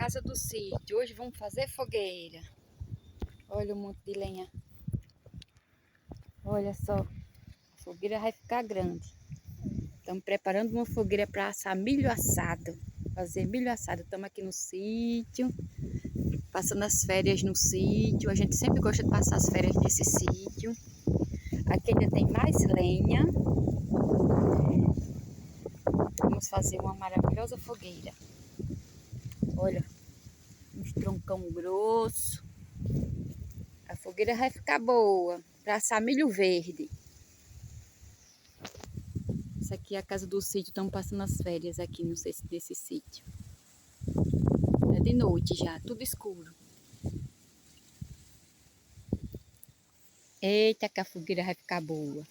casa do sítio. Hoje vamos fazer fogueira. Olha o monte de lenha. Olha só. A fogueira vai ficar grande. Estamos preparando uma fogueira para assar milho assado. Fazer milho assado. Estamos aqui no sítio. Passando as férias no sítio. A gente sempre gosta de passar as férias nesse sítio. Aqui ainda tem mais lenha. Vamos fazer uma maravilhosa fogueira. Olha, uns troncão grosso. A fogueira vai ficar boa para assar milho verde. Essa aqui é a casa do sítio. Estamos passando as férias aqui nesse sítio. É de noite já, tudo escuro. Eita, que a fogueira vai ficar boa.